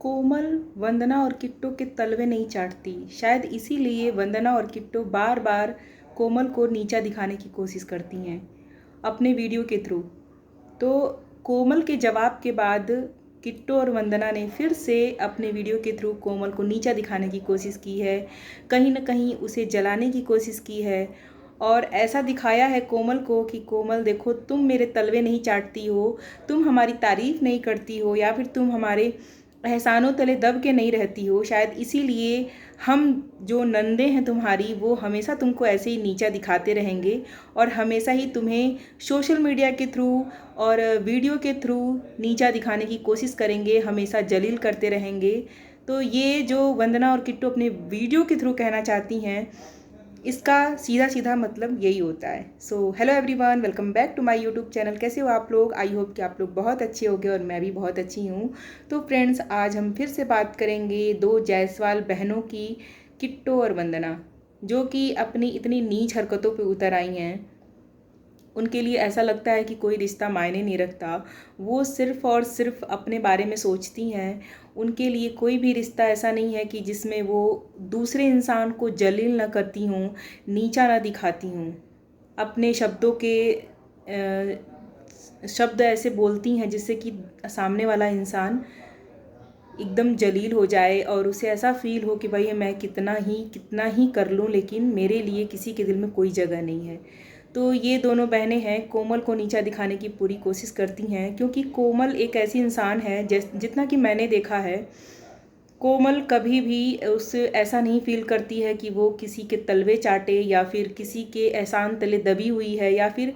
कोमल वंदना और किट्टू के तलवे नहीं चाटती। शायद इसीलिए वंदना और किट्टू बार बार कोमल को नीचा दिखाने की कोशिश करती हैं अपने वीडियो के थ्रू। तो कोमल के जवाब के बाद किट्टू और वंदना ने फिर से अपने वीडियो के थ्रू कोमल को नीचा दिखाने की कोशिश की है, कहीं ना कहीं उसे जलाने की कोशिश की है और ऐसा दिखाया है कोमल को कि कोमल देखो, तुम मेरे तलवे नहीं चाटती हो, तुम हमारी तारीफ़ नहीं करती हो या फिर तुम हमारे एहसानों तले दब के नहीं रहती हो। शायद इसीलिए हम जो नंदे हैं तुम्हारी, वो हमेशा तुमको ऐसे ही नीचा दिखाते रहेंगे और हमेशा ही तुम्हें सोशल मीडिया के थ्रू और वीडियो के थ्रू नीचा दिखाने की कोशिश करेंगे, हमेशा जलील करते रहेंगे। तो ये जो वंदना और किट्टू अपने वीडियो के थ्रू कहना चाहती हैं, इसका सीधा सीधा मतलब यही होता है। So hello everyone, welcome back to my YouTube channel. कैसे हो आप लोग? आई होप कि आप लोग बहुत अच्छे होंगे और मैं भी बहुत अच्छी हूँ। तो फ्रेंड्स, आज हम फिर से बात करेंगे दो जायसवाल बहनों की, किट्टू और वंदना, जो कि अपनी इतनी नीच हरकतों पे उतर आई हैं। उनके लिए ऐसा लगता है कि कोई रिश्ता मायने नहीं रखता, वो सिर्फ़ और सिर्फ अपने बारे में सोचती हैं। उनके लिए कोई भी रिश्ता ऐसा नहीं है कि जिसमें वो दूसरे इंसान को जलील ना करती हों, नीचा ना दिखाती हों। अपने शब्दों के शब्द ऐसे बोलती हैं जिससे कि सामने वाला इंसान एकदम जलील हो जाए और उसे ऐसा फ़ील हो कि भाई मैं कितना ही कर लूँ, लेकिन मेरे लिए किसी के दिल में कोई जगह नहीं है। तो ये दोनों बहनें हैं, कोमल को नीचा दिखाने की पूरी कोशिश करती हैं, क्योंकि कोमल एक ऐसी इंसान है, जितना कि मैंने देखा है, कोमल कभी भी उस ऐसा नहीं फ़ील करती है कि वो किसी के तलवे चाटे या फिर किसी के एहसान तले दबी हुई है या फिर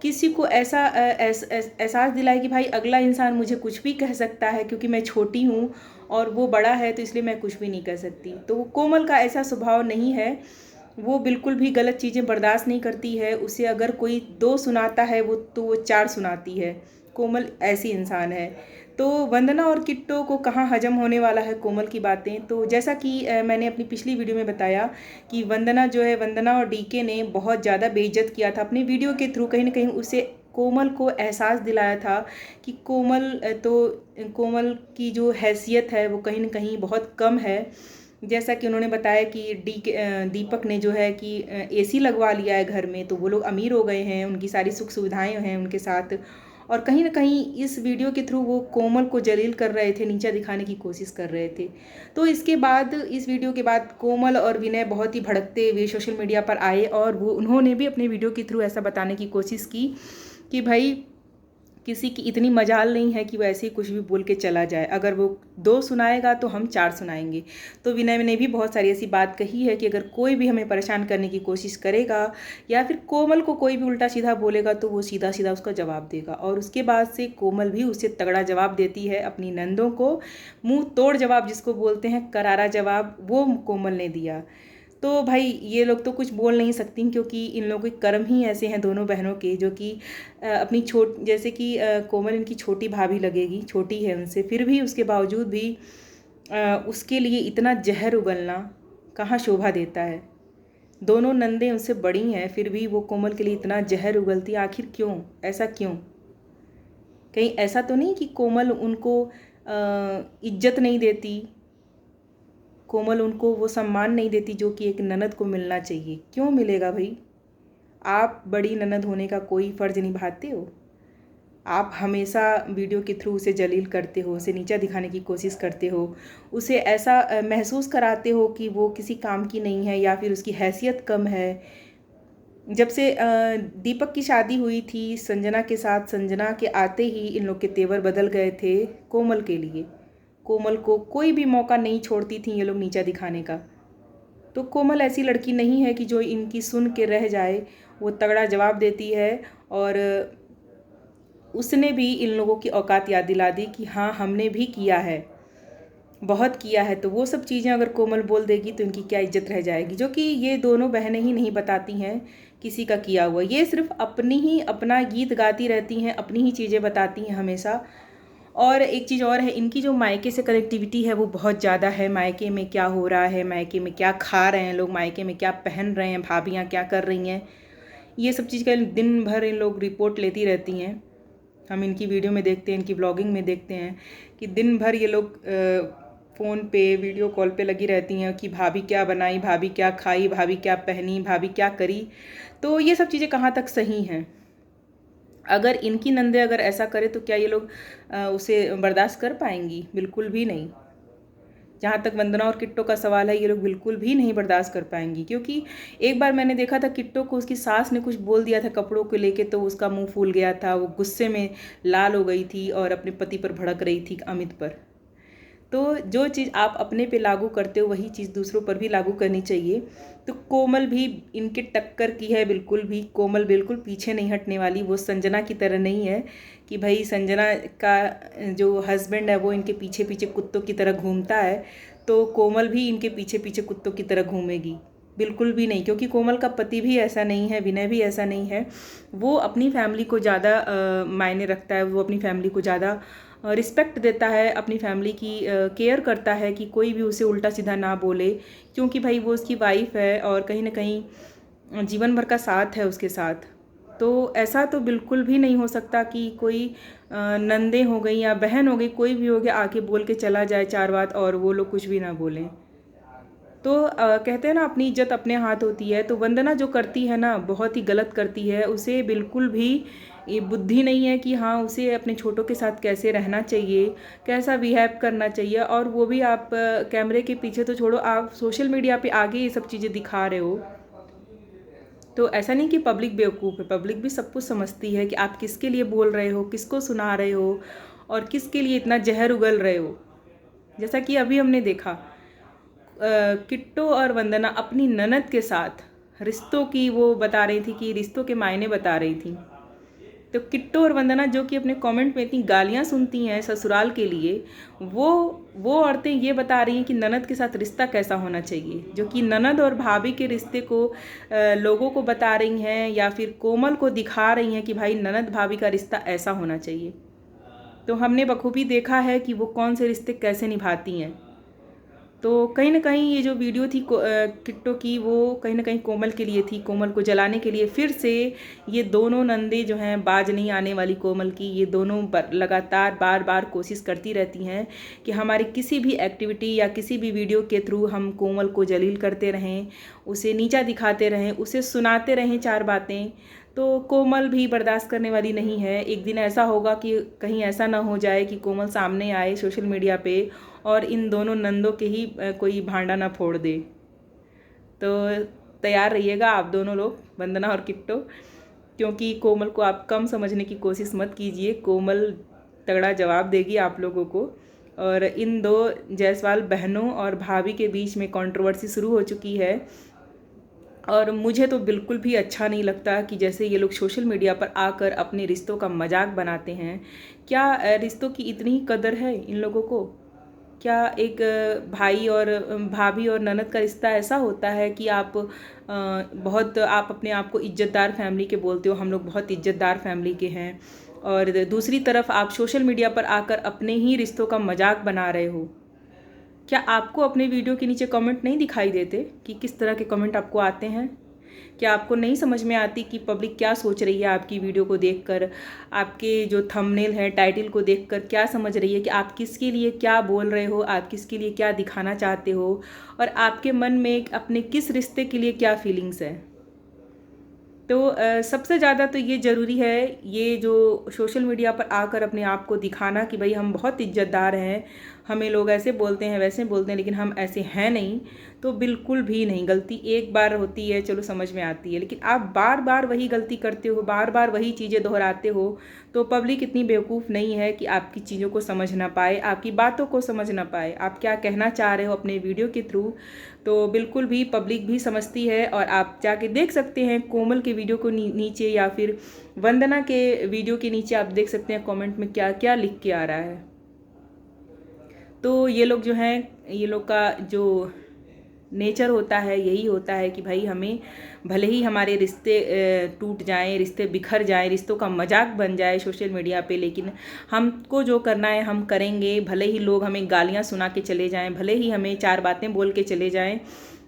किसी को ऐसा एहसास दिलाए कि भाई अगला इंसान मुझे कुछ भी कह सकता है क्योंकि मैं छोटी हूँ और वो बड़ा है, तो इसलिए मैं कुछ भी नहीं कह सकती। तो कोमल का ऐसा स्वभाव नहीं है। वो बिल्कुल भी गलत चीज़ें बर्दाश्त नहीं करती है। उसे अगर कोई दो सुनाता है वो चार सुनाती है। कोमल ऐसी इंसान है। तो वंदना और किट्टू को कहाँ हजम होने वाला है कोमल की बातें। तो जैसा कि मैंने अपनी पिछली वीडियो में बताया कि वंदना और डीके ने बहुत ज़्यादा बेइज्जत किया था अपने वीडियो के थ्रू। कहीं ना कहीं उसे कोमल को एहसास दिलाया था कि कोमल की जो हैसियत है वो कहीं ना कहीं बहुत कम है। जैसा कि उन्होंने बताया कि दीपक ने जो है कि एसी लगवा लिया है घर में, तो वो लोग अमीर हो गए हैं, उनकी सारी सुख सुविधाएं हैं उनके साथ। और कहीं ना कहीं इस वीडियो के थ्रू वो कोमल को जलील कर रहे थे, नीचा दिखाने की कोशिश कर रहे थे। तो इस वीडियो के बाद कोमल और विनय बहुत ही भड़कते हुए सोशल मीडिया पर आए और उन्होंने भी अपने वीडियो के थ्रू ऐसा बताने की कोशिश की कि भाई किसी की इतनी मजाल नहीं है कि वो ऐसे ही कुछ भी बोल के चला जाए। अगर वो दो सुनाएगा तो हम चार सुनाएंगे। तो विनय ने भी बहुत सारी ऐसी बात कही है कि अगर कोई भी हमें परेशान करने की कोशिश करेगा या फिर कोमल को कोई भी उल्टा सीधा बोलेगा तो वो सीधा सीधा उसका जवाब देगा। और उसके बाद से कोमल भी उससे तगड़ा जवाब देती है अपनी नंदों को। मुंह तोड़ जवाब जिसको बोलते हैं, करारा जवाब, वो कोमल ने दिया। तो भाई ये लोग तो कुछ बोल नहीं सकती, क्योंकि इन लोगों के कर्म ही ऐसे हैं दोनों बहनों के, जो कि अपनी जैसे कि कोमल इनकी छोटी भाभी लगेगी, छोटी है उनसे, फिर भी उसके बावजूद भी उसके लिए इतना जहर उगलना कहाँ शोभा देता है। दोनों नंदे उनसे बड़ी हैं, फिर भी वो कोमल के लिए इतना जहर उगलती है। आखिर क्यों? ऐसा क्यों? कहीं ऐसा तो नहीं कि कोमल उनको इज्जत नहीं देती, कोमल उनको वो सम्मान नहीं देती जो कि एक ननद को मिलना चाहिए? क्यों मिलेगा भाई? आप बड़ी ननद होने का कोई फ़र्ज़ निभाते हो? आप हमेशा वीडियो के थ्रू उसे जलील करते हो, उसे नीचा दिखाने की कोशिश करते हो, उसे ऐसा महसूस कराते हो कि वो किसी काम की नहीं है या फिर उसकी हैसियत कम है। जब से दीपक की शादी हुई थी संजना के साथ, संजना के आते ही इन लोग के तेवर बदल गए थे कोमल के लिए। कोमल को कोई भी मौका नहीं छोड़ती थी ये लोग नीचा दिखाने का। तो कोमल ऐसी लड़की नहीं है कि जो इनकी सुन के रह जाए, वो तगड़ा जवाब देती है। और उसने भी इन लोगों की औकात याद दिला दी कि हाँ, हमने भी किया है, बहुत किया है। तो वो सब चीज़ें अगर कोमल बोल देगी तो इनकी क्या इज्जत रह जाएगी, जो कि ये दोनों बहनें ही नहीं बताती हैं किसी का किया हुआ। ये सिर्फ अपना गीत गाती रहती हैं, अपनी ही चीज़ें बताती हैं हमेशा। और एक चीज़ और है, इनकी जो मायके से कनेक्टिविटी है वो बहुत ज़्यादा है। मायके में क्या हो रहा है, मायके में क्या खा रहे हैं लोग, मायके में क्या पहन रहे हैं, भाभियाँ क्या कर रही हैं, ये सब चीज़ का दिन भर इन लोग रिपोर्ट लेती रहती हैं। हम इनकी वीडियो में देखते हैं, इनकी ब्लॉगिंग में देखते हैं कि दिन भर ये लोग फ़ोन पे वीडियो कॉल पे लगी रहती हैं कि भाभी क्या बनाई, भाभी क्या खाई, भाभी क्या पहनी, भाभी क्या करी। तो ये सब चीज़ें कहाँ तक सही हैं? अगर इनकी नंदे अगर ऐसा करे तो क्या ये लोग उसे बर्दाश्त कर पाएंगी? बिल्कुल भी नहीं। जहाँ तक वंदना और किट्टो का सवाल है, ये लोग बिल्कुल भी नहीं बर्दाश्त कर पाएंगी, क्योंकि एक बार मैंने देखा था किट्टो को उसकी सास ने कुछ बोल दिया था कपड़ों को लेके, तो उसका मुंह फूल गया था, वो गुस्से में लाल हो गई थी और अपने पति पर भड़क रही थी, अमित पर। तो जो चीज़ आप अपने पे लागू करते हो वही चीज़ दूसरों पर भी लागू करनी चाहिए। तो कोमल भी इनके टक्कर की है, बिल्कुल भी कोमल बिल्कुल पीछे नहीं हटने वाली। वो संजना की तरह नहीं है कि भाई संजना का जो हस्बैंड है वो इनके पीछे पीछे कुत्तों की तरह घूमता है, तो कोमल भी इनके पीछे पीछे कुत्तों की तरह घूमेगी। बिल्कुल भी नहीं, क्योंकि कोमल का पति भी ऐसा नहीं है, विनय भी ऐसा नहीं है। वो अपनी फैमिली को ज़्यादा मायने रखता है, वो अपनी फैमिली को ज़्यादा रिस्पेक्ट देता है, अपनी फैमिली की केयर करता है कि कोई भी उसे उल्टा सीधा ना बोले, क्योंकि भाई वो उसकी वाइफ है और कहीं ना कहीं जीवन भर का साथ है उसके साथ। तो ऐसा तो बिल्कुल भी नहीं हो सकता कि कोई नंदे हो गई या बहन हो गई, कोई भी हो गया आके बोल के चला जाए चार बात और वो लोग कुछ भी ना बोलें। तो कहते हैं ना अपनी इज्जत अपने हाथ होती है। तो वंदना जो करती है ना बहुत ही गलत करती है। उसे बिल्कुल भी ये बुद्धि नहीं है कि हाँ उसे अपने छोटों के साथ कैसे रहना चाहिए, कैसा बिहेव करना चाहिए। और वो भी आप कैमरे के पीछे तो छोड़ो, आप सोशल मीडिया पे आगे ये सब चीज़ें दिखा रहे हो। तो ऐसा नहीं कि पब्लिक बेवकूफ़ है, पब्लिक भी सब कुछ समझती है कि आप किसके लिए बोल रहे हो, किसको सुना रहे हो और किसके लिए इतना जहर उगल रहे हो। जैसा कि अभी हमने देखा किट्टो और वंदना अपनी ननद के साथ रिश्तों की वो बता रही थी कि रिश्तों के मायने बता रही थी। तो किट्टो और वंदना जो कि अपने कमेंट में इतनी गालियाँ सुनती हैं ससुराल के लिए, वो औरतें ये बता रही हैं कि ननद के साथ रिश्ता कैसा होना चाहिए, जो कि ननद और भाभी के रिश्ते को लोगों को बता रही हैं या फिर कोमल को दिखा रही हैं कि भाई ननद भाभी का रिश्ता ऐसा होना चाहिए। तो हमने बखूबी देखा है कि वो कौन से रिश्ते कैसे निभाती हैं। तो कहीं ना कहीं ये जो वीडियो थी किट्टो की, वो कहीं ना कहीं कोमल के लिए थी, कोमल को जलाने के लिए। फिर से ये दोनों नंदे जो हैं, बाज नहीं आने वाली कोमल की, ये दोनों लगातार बार बार कोशिश करती रहती हैं कि हमारी किसी भी एक्टिविटी या किसी भी वीडियो के थ्रू हम कोमल को जलील करते रहें, उसे नीचा दिखाते रहें, उसे सुनाते रहें चार बातें। तो कोमल भी बर्दाश्त करने वाली नहीं है। एक दिन ऐसा होगा कि कहीं ऐसा ना हो जाए कि कोमल सामने आए सोशल मीडिया पे और इन दोनों नंदों के ही कोई भांडा ना फोड़ दे। तो तैयार रहिएगा आप दोनों लोग, वंदना और किट्टो, क्योंकि कोमल को आप कम समझने की कोशिश मत कीजिए। कोमल तगड़ा जवाब देगी आप लोगों को। और इन दो जायसवाल बहनों और भाभी के बीच में कंट्रोवर्सी शुरू हो चुकी है और मुझे तो बिल्कुल भी अच्छा नहीं लगता कि जैसे ये लोग सोशल मीडिया पर आकर अपने रिश्तों का मजाक बनाते हैं। क्या रिश्तों की इतनी ही कदर है इन लोगों को? क्या एक भाई और भाभी और ननद का रिश्ता ऐसा होता है कि आप बहुत आप अपने आप को इज्जतदार फैमिली के बोलते हो, हम लोग बहुत इज्जतदार फैमिली के हैं, और दूसरी तरफ आप सोशल मीडिया पर आकर अपने ही रिश्तों का मजाक बना रहे हो? क्या आपको अपने वीडियो के नीचे कमेंट नहीं दिखाई देते कि किस तरह के कमेंट आपको आते हैं? क्या आपको नहीं समझ में आती कि पब्लिक क्या सोच रही है आपकी वीडियो को देखकर, आपके जो थंबनेल है, टाइटल को देखकर क्या समझ रही है कि आप किसके लिए क्या बोल रहे हो, आप किसके लिए क्या दिखाना चाहते हो, और आपके मन में अपने किस रिश्ते के लिए क्या फीलिंग्स है? तो सबसे ज़्यादा तो ये ज़रूरी है, ये जो सोशल मीडिया पर आकर अपने आप को दिखाना कि भाई हम बहुत इज्जतदार हैं, हमें लोग ऐसे बोलते हैं वैसे बोलते हैं, लेकिन हम ऐसे हैं नहीं। तो बिल्कुल भी नहीं। गलती एक बार होती है, चलो समझ में आती है, लेकिन आप बार बार वही गलती करते हो, बार बार वही चीज़ें दोहराते हो। तो पब्लिक इतनी बेवकूफ़ नहीं है कि आपकी चीज़ों को समझ ना पाए, आपकी बातों को समझ ना पाए, आप क्या कहना चाह रहे हो अपने वीडियो के थ्रू। तो बिल्कुल भी पब्लिक भी समझती है, और आप जाके देख सकते हैं कोमल के वीडियो को नीचे या फिर वंदना के वीडियो के नीचे आप देख सकते हैं कमेंट में क्या क्या लिख के आ रहा है। तो ये लोग जो हैं, ये लोग का जो नेचर होता है यही होता है कि भाई हमें भले ही हमारे रिश्ते टूट जाएं, रिश्ते बिखर जाएं, रिश्तों का मजाक बन जाए सोशल मीडिया पे, लेकिन हमको जो करना है हम करेंगे। भले ही लोग हमें गालियां सुना के चले जाएं, भले ही हमें चार बातें बोल के चले जाएं,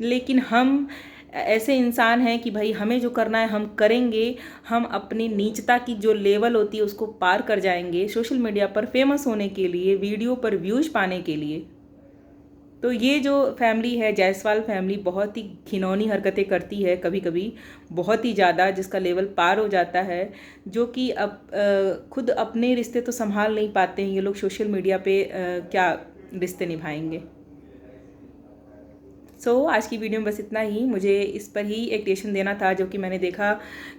लेकिन हम ऐसे इंसान हैं कि भाई हमें जो करना है हम करेंगे। हम अपनी नीचता की जो लेवल होती है उसको पार कर जाएंगे सोशल मीडिया पर फेमस होने के लिए, वीडियो पर व्यूज पाने के लिए। तो ये जो फैमिली है जायसवाल फैमिली बहुत ही घिनौनी हरकतें करती है कभी कभी, बहुत ही ज़्यादा, जिसका लेवल पार हो जाता है, जो कि अब खुद अपने रिश्ते तो संभाल नहीं पाते हैं ये लोग, सोशल मीडिया पे क्या रिश्ते निभाएंगे। आज की वीडियो में बस इतना ही। मुझे इस पर ही एक रिएक्शन देना था, जो कि मैंने देखा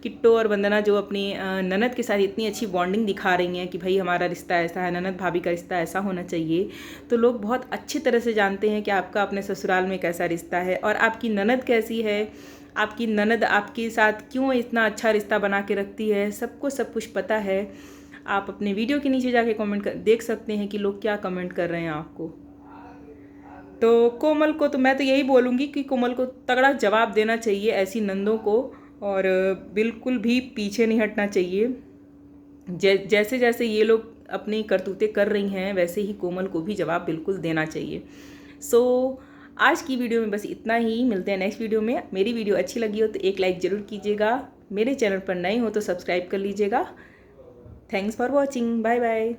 किट्टो और वंदना जो अपनी ननद के साथ इतनी अच्छी बॉन्डिंग दिखा रही हैं कि भाई हमारा रिश्ता ऐसा है, ननद भाभी का रिश्ता ऐसा होना चाहिए। तो लोग बहुत अच्छी तरह से जानते हैं कि आपका अपने ससुराल में कैसा रिश्ता है और आपकी ननद कैसी है, आपकी ननद आपके साथ क्यों इतना अच्छा रिश्ता बना के रखती है, सबको सब कुछ पता है। आप अपने वीडियो के नीचे जाके कमेंट देख सकते हैं कि लोग क्या कमेंट कर रहे हैं आपको। तो कोमल को तो मैं तो यही बोलूँगी कि कोमल को तगड़ा जवाब देना चाहिए ऐसी नंदों को, और बिल्कुल भी पीछे नहीं हटना चाहिए। जैसे जैसे ये लोग अपनी करतूतें कर रही हैं वैसे ही कोमल को भी जवाब बिल्कुल देना चाहिए। आज की वीडियो में बस इतना ही। मिलते हैं नेक्स्ट वीडियो में। मेरी वीडियो अच्छी लगी हो तो एक लाइक ज़रूर कीजिएगा, मेरे चैनल पर नए हो तो सब्सक्राइब कर लीजिएगा। Thanks for watching, bye bye.